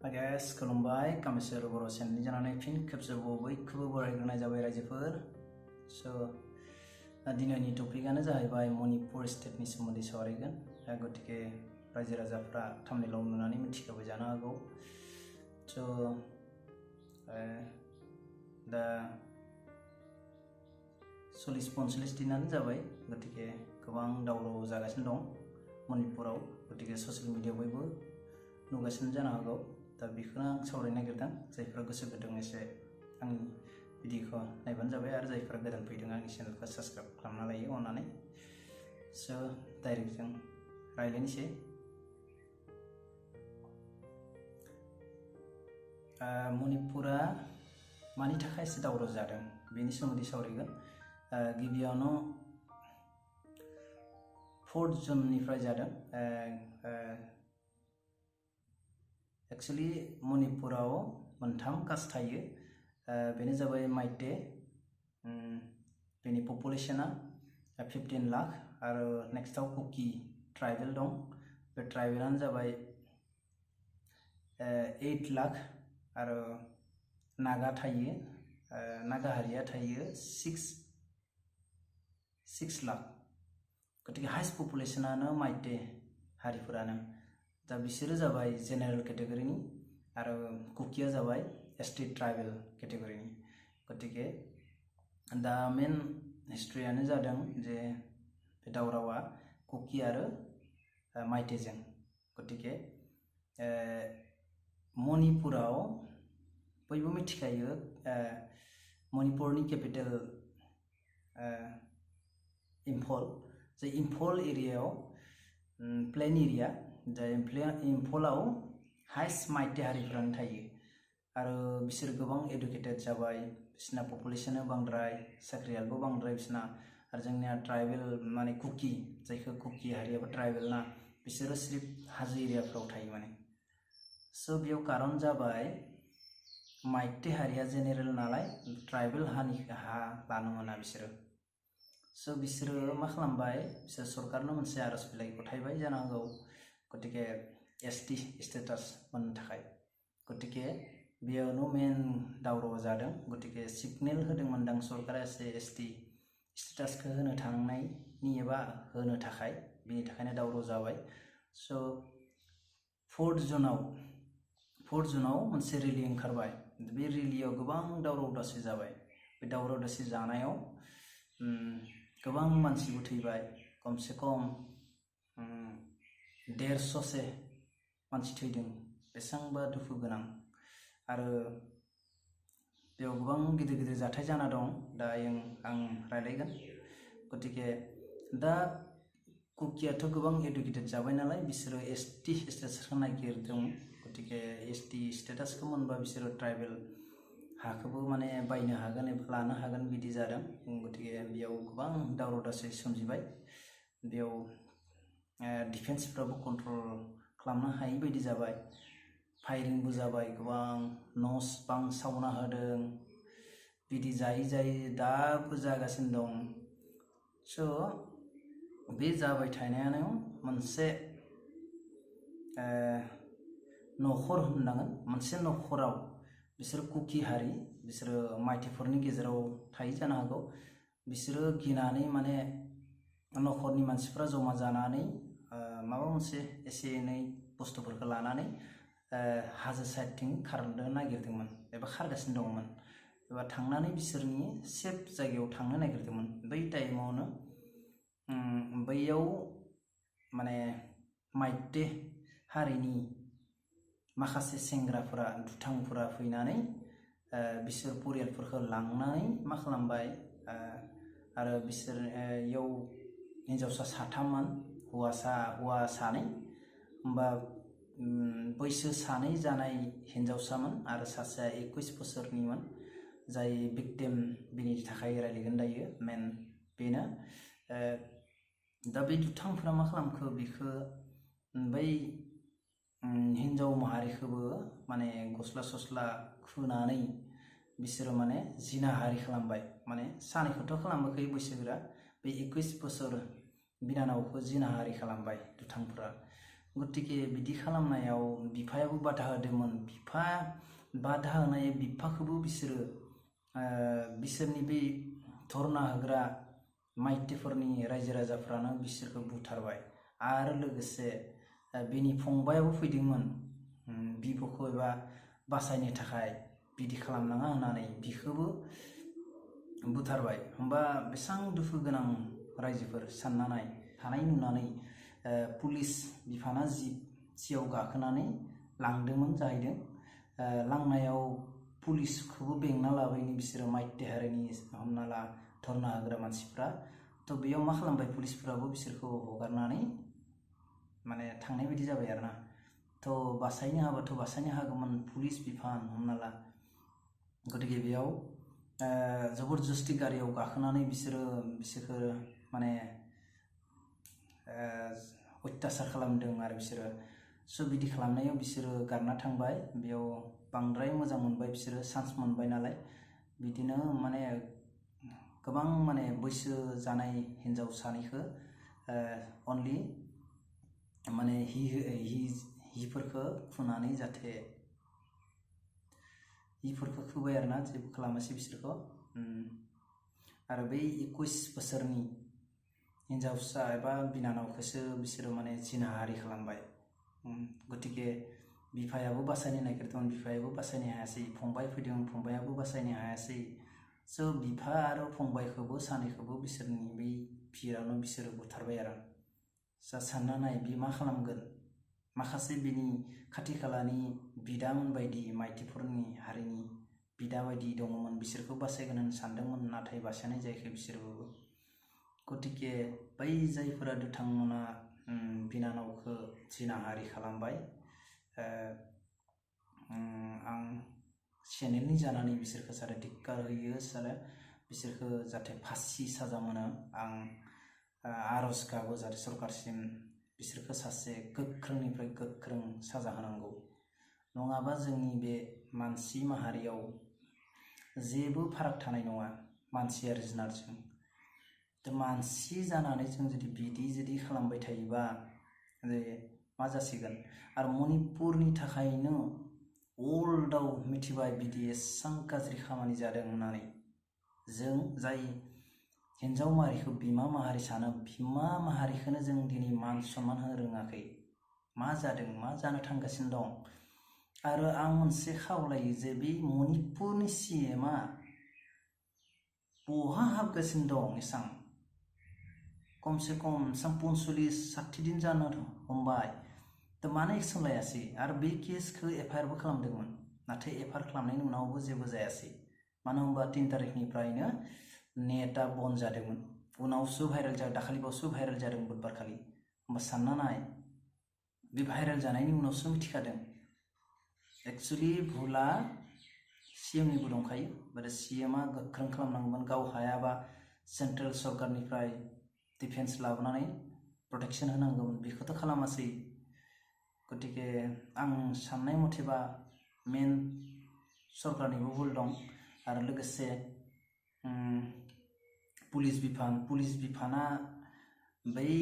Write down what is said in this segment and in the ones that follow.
Hi guys, खुलुमबाय कामेश्वर बर' चेनेलनि जानानै फिन खेबसेबाव बयखौबो बरायग्रोनाय जाबाय रायजोफोर। दिनैनि टपिकआनो जाहैबाय मणिपुर स्टेटनि सोमोन्दै सावरायगोन। गतिके रायजो राजाफ्रा थाम्बनेलाव नुनानै मिथिखाबाय जानो हागौ। दा 40-45 दिनानो जाबाय, गतिके गोबां दावराव जागासिनो दं मणिपुराव। गतिके ससियेल मिडियायाव बयबो नुगासिनो जानो हागौ। दा बेखौनो आं सावरायनो नागिरदों। जायफ्रा गोसो गुदुं एसे आंनि भिडिअखौ नायबानो जाबाय, आरो जायफ्रा गोदान फैदों आंनि चेनेलखौ साबस्क्राइब खालामना लायो अननानै। डाइरेक्ट जों रायलायनोसै। मणिपुरा मानि थाखाय एसे दावराव जादों बेनि सोमोन्दै सावरायगोन। गिबियावनो 4 जुननिफ्राय जादों। एक्चुअली मणिपुराव मोनथाम कास्ट थायो। बेनो जाबाय माइटे, बेनि पपुलेशना 15 लाख, आरो नेक्स्टआव कुकी ट्राइबेल दं। बे ट्राइबेलानो जाबाय 8 लाख, आरो नागा थायो, नागा हारिया थायो 6 लाख। गतिके हाइस्ट पपुलेशनानो माइटे हारिफोरानो। दा बिसोरो जाबाय जेनेरेल केटेगरिनि, आरो कुकिया जाबाय एसटी ट्राइबेल केटेगरिनि। गतिके दा मेन हिस्ट्रियानो जादों जे बे दावरावा कुकी आरो माइटेजों। गतिके मणिपुराव बयबो मिथिखायो, मणिपुरनि केपिटेल इम्फल। जे इम्फल एरियायाव प्लेन एरिया, इम्फलाव हाइस्ट माइटे हारिफ्रानो थायो, आरो बिसोर गोबां एडुकेटेड जाबाय। बिसना पपुलेशना बांद्राय, साख्रियालबो बांद्राय बिसना। आरो जोंनिया ट्राइबेल माने कुकी, जायखौ कुकी हारियाबो ट्राइबेल ना, बिसोरो सिर्फ हाजो एरियाफ्राव थायो माने। बेयाव कारन जाबाय माइटे हारिया जेनेरेल नालाय, ट्राइबेल हा लानो मोना बिसोरो। बिसोरो मा खालामबाय, बिसोर सरकारनो मोनसे आरज बिलाइ गथायबाय जानो हागौ। गतिके एसटी स्टेटास मोननो थाखाय। गतिके बेयावनो मेन दावराव जादों। गतिके सिगनेल होदोंमोनदां सरकारा एसटी स्टेटासखौ होनो थांनायनि एबा होनो थाखाय, बेनि थाखायनो दावराव जाबाय। 4 जुनाव मोनसे रेली ओंखारबाय। बे रेलीयाव गोबां दावराव दावसि जाबाय। बे दावराव दावसि जानायाव गोबां मानसिबो थैबाय। कमसे कम 150 मानसि थैदों। बेसेबांबा दुखु गोनां। आरो बेयाव गोबां गिदिर गिदिर जाथाय जाना दं। दा आं रायलायगोन। गतिके दा कुकियाथ' गोबां एडुकेटेड जाबाय नालाय, बिसोरो एसटी स्टेटासखौ नागिरदों। गतिके एसटी स्टेटासखौ मोनबा बिसोरो ट्राइबेल हाखौबो माने बायनो हागोन एबा लानो हागोन बिदि जादों। गतिके बेयाव गोबां दावराव दावसि सोमजिबाय। बेयाव डिफेन्सफ्राबो कन्ट्रल खालामनो हायि बायदि जाबाय। फायरिंबो जाबाय, गोबां न'स बां सावना होदों। बिदि जायै दाबो जागासिनो दं। बे जाबाय थानायानो मोनसे नखर होननांगोन। मोनसे नखराव बिसोर कुकी हारि, बिसोरो माइटेफोरनि गेजेराव थायो जानो हागौ। बिसोरो गिनानै माने नखरनि मानसिफ्रा जमा जानानै माबा मोनसे एसे एनै बुस्थुफोरखौ लानानै हाजो साइडथिं खारनो नागिरदोंमोन एबा खारगासिनो दंमोन, एबा थांनानै बिसोरनि सेफ जायगायाव थांनो नागिरदोंमोन। बै टाइमावनो बैयाव माने माइटे हारिनि माखासे सेंग्राफोरा, दुथांफोरा फैनानै बिसोर परियालफोरखौ लांनानै मा खालामबाय, आरो बिसोर इयाव हिन्जावसा 3मोन, हौवा 2, होमबा बैसो 2 जानाय हिन्जावसामोन, आरो सासेया 21 बोसोरनिमोन। जाय भिक्टिम, बिनि थाखाय रायलायगोन दायो मेन बेनो। दा बे दुथांफोरा मा खालामखो, बेखौ बै हिन्जाव माहारिखौबो माने गस्ला सस्ला खुनानै बिसोरो माने जिनाहारि खालामबाय। माने सानैखौथ' खालामाखै बैसोगोरा, बे 21 बोसोर बिनानावखौ जिनाहारि खालामबाय दुथांफोरा। गतिके बिदि खालामनायाव बिफायाबो बाधा होदोंमोन। बिफा बाधा होनाय बिफाखौबो बिसोरो बिसोरनि बे धरना होग्रा माइतेफोरनि रायजो राजाफ्रानो बिसोरखौ बुथारबाय। आरो लोगोसे बिनि फंबायाबो फैदोंमोन बिब'खौ एबा बासायनो थाखाय बिदि खालामनाङा होननानै बिखौबो बुथारबाय। होमबा बेसेबां दुखु गोनां रायजोफोर सानना नाय। थानाय नुनानै पुलिस बिफाना जियाव गाखोनानै लांदोंमोन जाहैदों। लांनायाव पुलिसखौबो बेंना लाबायनि बिसोरो माइते हारिनि हमना ला धरना होग्रा मानसिफ्रा। तो बेयाव मा खालामबाय पुलिसफोराबो बिसोरखौ हगारनानै माने थांनाय बायदि जाबाय आरोना। तो बासायनो हाबाथ' बासायनो हागौमोन पुलिस बिफान हमना ला। गतिके बेयाव जबरदस्ति गारियाव गाखोनानै बिसोरखौ माने अत्याचार खालामदों आरो बिसोरो। स' बिदि खालामनायाव बिसोरो गारना थांबाय। बेयाव बांद्राय मोजां मोनबाय बिसोरो, चान्स मोनबाय नालाय। बिदिनो माने गोबां माने बैसो जानाय हिन्जाव सानैखौ अनलि माने हिफोरखौ खुनानै जाहाथे हिफोरखौ खुबाय आरोना, जेबो खालामासै बिसोरखौ। आरो बै 21 बोसोरनि हिन्जावसा एबा बिनानावखौसो बिसोरो माने जिनाहारि खालामबाय। गतिके बिफायाबो बासायनो नागिरदोंमोन, बिफायाबो बासायनो हायासै। फंबाय फैदोंमोन, फंबायाबो बासायनो हायासै। स' बिफा आरो फंबायखौबो सानैखौबो बिसोरनि बै भिरावनो बिसोरो बुथारबाय आरो। सानना नाय बि मा खालामगोन। माखासे बिनि खाथि खालानि बिदामोन बायदि माइतेफोरनि हारिनि बिदा बायदि दङमोन, बिसोरखौ बासायगोन होनना सानदोंमोन, नाथाय बासायनाय जायाखै बिसोरबो। गतिके बै जायफोरा बिथांमोना बिनानावखौ जिनाहारि खालामबाय, आं चेनेलनि जानानै बिसोरखौ जाहाथे धिक्कार होयो, बिसोरखौ जाहाथे फासि साजा मोनो। आं आरज गाबो जाहाथे सरकारसिम बिसोरखौ सासे गोख्रोंनिफ्राय गोख्रों साजा होनांगौ। नङाबा जोंनि बे मानसि माहारियाव जेबो फाराग थानाय नङा मानसि आरो जुनारजों। मानसि जानानै जों जुदि खालामबाय थायोबा मा जासिगोन। आरो मणिपुरनि थाखायनो वर्ल्डआव मिथिबाय बिदि एसां गाज्रि खामानि जादों होननानै। जों जाय हिन्जाव माहारिखौ बिमा माहारि सानो, बिमा माहारिखौनो जों दिनै मान सनमान होनो रोङाखै। मा जादों, मा जानो थांगासिनो दं। आरो आं मोनसे खावलायो जे बे मणिपुरनि CMआ बहा हाबगासिनो दं एसां। कमसे कम 45-60 दिन जानो हमबाय। तो मानो एक्सन लायासै। आरो बे केसखौ FIRबो खालामदोंमोन, नाथाय FIR खालामनायनि उनावबो जेबो जायासै। मानो होनबा 3 तारिखनिफ्रायनो नेटआ बन्द जादोंमोन। उनावसो भाइरेल जादों, दाखालिबावसो भाइरेल जादों बुधबारखालि। होमबा सानना नाय, बे भाइरेल जानायनि उनावसो मिथिखादों। एक्चुअलि भुला CMनिबो दंखायो। आरो CMआ गोख्रों खालामनांगौमोन। गाव हायाबा सेन्ट्रेल सरकारनिफ्राय डिफेन्स लाबोनानै प्रटेक्शन होनांगौमोन, बेखौथ' खालामासै। गतिके आं साननाय मथेबा मेन सरकारनिबो भुल दं। आरो लोगोसे पुलिस बिफाना बै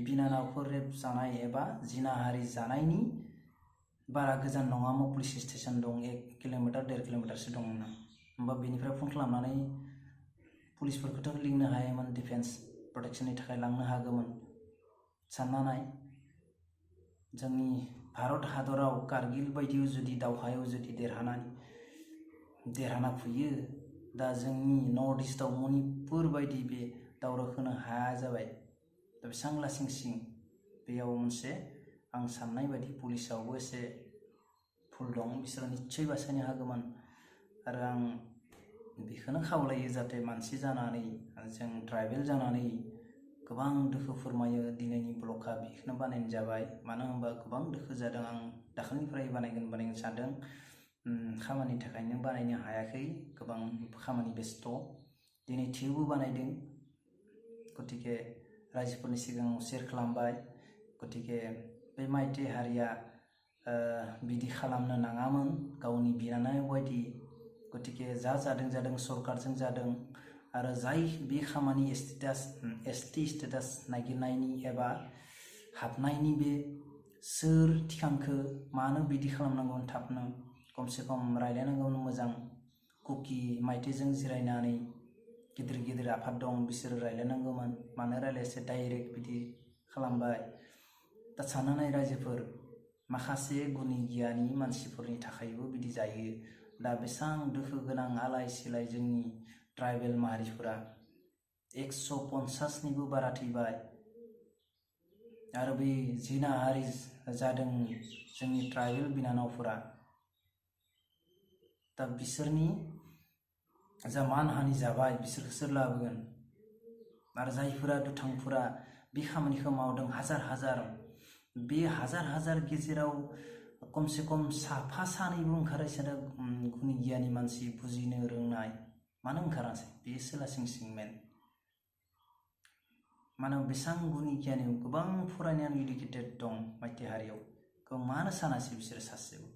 बिनानावफोर रेप जानाय एबा जिनाहारि जानायनि बारा गोजान नङामोन पुलिस स्टेशन दं, 1 किल'मिटार 1.5 किल'मिटारसो दं ना। होमबा बेनिफ्राय फन खालामनानै पुलिसफोरखौथ' लिंनो हायोमोन, डिफेन्स प्रटेक्शननि थाखाय लांनो हागौमोन। सानना नाय, जोंनि भारत हादराव कारगिल बायदियाव जुदि दावहायाव जुदि देरहाना फैयो, दा जोंनि नर्थ इस्टआव मणिपुर बायदि बे दावरावखौनो हाया जाबाय। दा बेसेबां लासिंसिं। बेयाव मोनसे आं साननाय बायदि पुलिसावबो एसे भुल दं, बिसोरो निस्सय बासायनो हागौमोन। आरो आं बेखौनो खावलायो जाहाथे मानसि जानानै, जों ट्राइबेल जानानै गोबां दुखु फोरमायो। दिनैनि ब्लगआ बेखौनो बानायनाय जाबाय। मानो होनबा गोबां दुखु जादों। आं दाखालिनिफ्राय बानायगोन सानदों, खामानिनि थाखायनो बानायनो हायाखै, गोबां खामानि बेस्थ'। दिनै थेवबो बानायदों। गतिके रायजोफोरनि सिगाङाव शेयार खालामबाय। गतिके बे माइते हारिया बिदि खालामनो नाङामोन गावनि बिनानाव बायदि। गतिके जा जादों सरकारजों जादों। आरो जाय बे खामानि ST स्टेटास नागिरनायनि एबा हाबनायनि बे सोर थिखांखो मानो बिदि खालामनांगौ थाबनो खमसे खम रायलायनांगौ मोजां कुकि माइथेजों जिरायनानै गिदिर गिदिर आफाद दं बिसोर रायलायनांगौमोन मानो रायलायसे डाइरेक्ट बिदि खालामबाय दा साननानै रायजोफोर माखासे गुनि गियानि मानसिफोरनि थाखायबो बिदि जायो दा बेसां दुखु गोनां आलाय सिलाय जोंनि ट्राइबेल माहारिफोरा 150 निबो बारा थैबाय आरो बे जिनाहारि जादों जोंनि ट्राइबेल बिनानावफोरा दा बिसोरनि जा मानहानि जाबाय बिसोरखौ सोर लाबोगोन आरो जायफोरा दुथांफोरा बे खामानिखौ मावदों हाजार बे हाजार गेजेराव कमसे कम साफा सानैबो ओंखारासै गुनि गियानि मानसि बुजिनो रोंनाय मानो ओंखारासै बे सोलासिंसिं मेन मानो बेसां गुनि गियानि गोबां फरायनायानो इडुकेटेड दं माइथि हारियाव मानो सानासै बिसोर सासेबो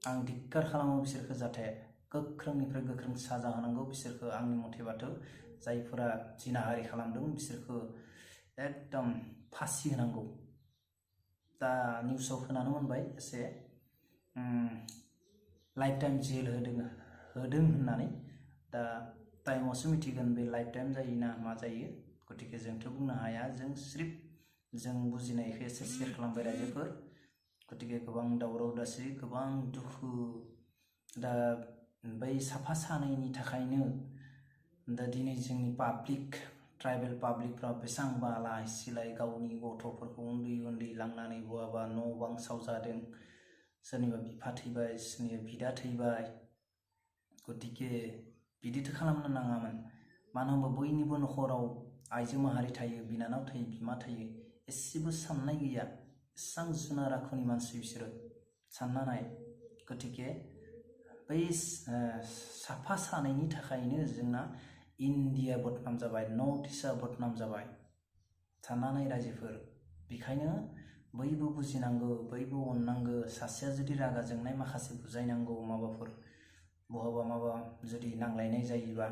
आं धिक्कार खालामो बिसोरखौ जाहाथे गोख्रोंनिफ्राय गोख्रों साजा होनांगौ बिसोरखौ आंनि मथेबाथ' जायफोरा जिनाहारि खालामदों बिसोरखौ एकदम फासि होनांगौ दा निउसाव खोनानो मोनबाय एसे लाइफ टाइम जेल होदों होननानै दा टाइमावसो मिथिगोन बे लाइफ टाइम जायो ना मा जायो गतिके जोंथ' बुंनो हाया जों सिर्फ जों बुजिनायखौ एसे शेयार खालामबाय रायजोफोर गतिके गोबां दावराव दासि गोबां दुखु दा बै साफा सानैनि थाखायनो दा दिनै जोंनि पाब्लिक ट्राइबेल पाब्लिकफ्रा बेसेबांबा आलाय सिलाय गावनि गथ'फोरखौ उन्दै लांनानै बहाबा न' बां सावजादों सोरनिबा बिफा थैबाय सोरनिबा बिदा थैबाय गतिके बिदिथ' खालामनो नाङामोन मानो होनबा बयनिबो नखराव आइजो माहारि थायो बिनानाव थायो बिमा थायो एसेबो साननाय गैया एसां जुनार आखुनि मानसि बिसोरो सानना नाय गतिके बै साफा सानैनि थाखायनो जोंना इन्डिया बदनाम जाबाय नर्थ इस्टआ बदनाम जाबाय साननानै रायजोफोर बेखायनो बयबो बुजिनांगौ बयबो अननांगौ सासेया जुदि रागा जोंनाय माखासे बुजायनांगौ माबाफोर बहाबा माबा जुदि नांलायनाय जायोबा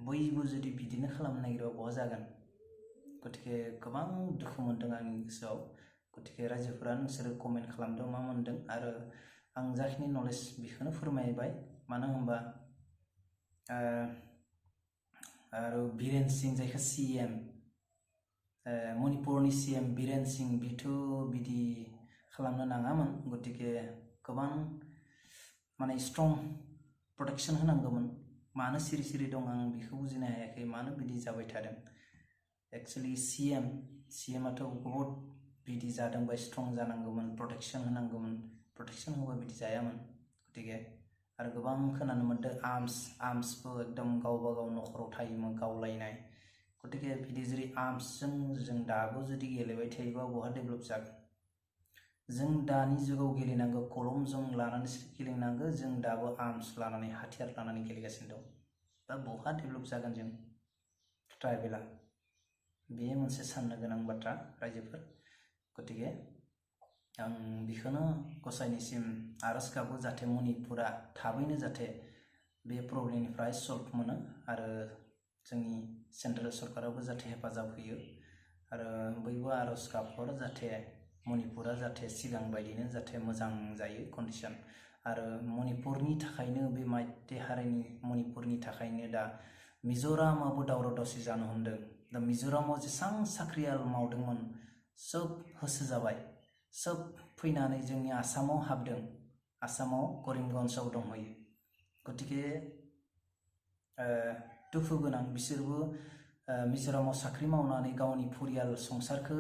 बयबो जुदि बिदिनो खालामनो नागिरबा बहा जागोन गतिके गोबां दुखु मोनदों आंनि गोसोआव गतिके रायजोफोरा नोंसोरो कमेन्ट खालामदों मा मोनदों आरो आं जाखिनि नलेज बेखौनो फोरमायबाय मानो होनबा आरो बीरेन सिंह जायखौ CM मणिपुरनि CM बीरेन सिंह बिथ' बिदि खालामनो नाङामोन गतिके गोबां माने स्ट्रं प्रटेक्शन होनांगौमोन मानो सिरि दं आं बेखौ बुजिनो हायाखै मानो बिदि जाबाय थादों एक्चुअली CMआथ' बहुत बिदि जादोंबा स्ट्रं जानांगौमोन प्रटेक्शन होनांगौमन प्रटेक्शन होबा बिदि जायामोन गतिके आरो गोबां खोनानो मोनदों आर्म्सबो एकदम गावबा गाव नखराव थायोमोन गावलायनाय गतिके बिदि जुदि आर्म्सजों जों दाबो जुदि गेलेबाय थायोबा बहा डेभेलप जागोन जों दानि जुगाव गेलेनांगौ कलमजों लानानैसो गेलेनांगौ जों दाबो आर्म्स लानानै हाथियार लानानै गेलेगासिनो दं दा बहा डेभेलप जागोन जों ट्राइबेला बेयो मोनसे साननो गोनां बाथ्रा रायजोफोर गतिके आं बेखौनो गसाइनिसिम आरज गाबो जाहाथे मणिपुरा थाबैनो जाहाथे बे प्रब्लेमनिफ्राय सल्भ मोनो आरो जोंनि सेन्ट्रेल सरकाराबो जाहाथे हेफाजाब होयो आरो बयबो आरज गाबहरो जाहाथे मणिपुरा जाहाथे सिगां बायदिनो जाहाथे मोजां जायो कन्डिशन आरो मणिपुरनि थाखायनो बे माइथि हारिनि मणिपुरनि थाखायनो दा मिजोरामाबो दावराव दावसि जानो हमदों दा मिजोरामाव जेसां साख्रियाल मावदोंमोन सब होसोजाबाय सब फैनानै जोंनि आसामाव हाबदों आसामाव करिमगन्जआव दंहैयो गतिके दुखु गोनां बिसोरबो मिजोरामाव साख्रि मावनानै गावनि फरियाल संसारखौ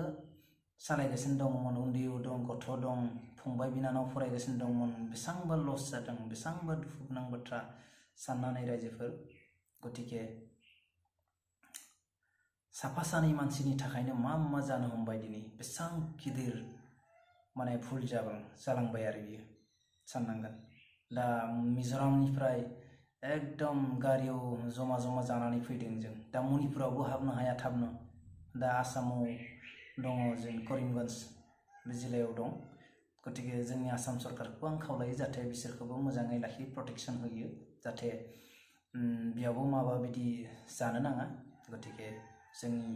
सालायगासिनो दंमोन उन्दै दं गथ' दं फंबाय बिनानाव फरायगासिनो दंमोन बेसेबांबा लस जादों बेसेबांबा दुखु गोनां बाथ्रा साननानै रायजोफोर गतिके साफा सानै मानसिनि थाखायनो मा जानो हमबाय दिनै बेसेबां गिदिर माने भुल जालांबाय आरो बियो साननांगोन दा मिजोरामनिफ्राय एकदम गारियाव जमा जानानै फैदों जों दा मणिपुरावबो हाबनो हाया थाबनो दा आसामाव दङ जों करिमगन्ज बे जिल्लायाव दं गतिके जोंनि आसाम सरकारखौ आं खावलायो जाहाथे बिसोरखौबो मोजाङै लाखि प्रटेक्शन होयो जाहाथे बेयावबो माबा बिदि जानो नाङा गतिके जोंनि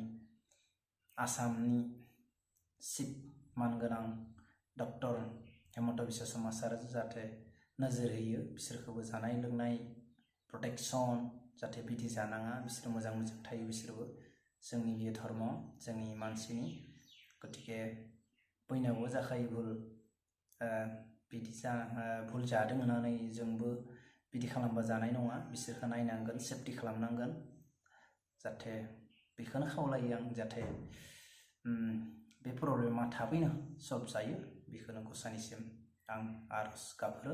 आसामनि चिफ मानगोनां डक्टर हेमन्त बिश्व शर्मा सार जाहाथे नोजोर होयो बिसोरखौबो जानाय लोंनाय प्रटेक्शन जाहाथे बिदि जानाङा बिसोर मोजां थायो बिसोरबो जोंनि बे धर्म जोंनि मानसिनि गतिके बयनावबो जाखायो भुल बिदि भुल जादों होननानै जोंबो बिदि खालामबा जानाय नङा बिसोरखौ नायनांगोन सेफटि खालामनांगोन जाहाथे बेखौनो खावलायो आं जाहाथे बे प्रब्लेमा थाबैनो सल्भ जायो बेखौनो गसाइनिसिम आं आरज गाबहरो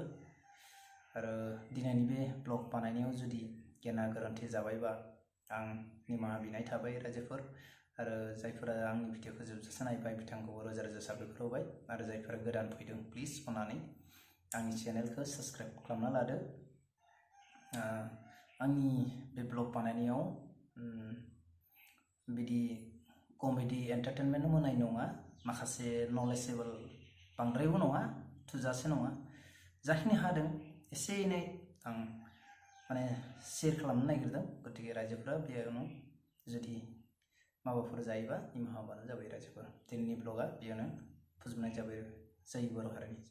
आरो दिनैनि बे ब्लग बानायनायाव जुदि गेना गोरोन्थि जाबायबा आं निमाहा बिनाय थाबाय रायजोफोर आरो जायफोरा आंनि भिडिअखौ जोबजासे नायबाय बिथांखौबो रोजा रोजा साबायखर होबाय आरो जायफोरा गोदान फैदों प्लिज अननानै आंनि चेनेलखौ साबस्क्राइब खालामना लादो आंनि बे ब्लग बानायनायाव बिदि कमेडि एन्टारटेनमेन्ट होनाय नङा माखासे नलेजेबल बांद्रायबो नङा थोजासे नङा जाखिनि हादों एसे एनै आं माने शेयार खालामनो नागिरदों गतिके रायजोफोरा बेयावनो जुदि माबाफोर जायोबा निमाहा होबानो जाबाय रायजोफोर दिनैनि ब्लगा बेयावनो फोजोबनाय जाबाय जय बर' हारिनि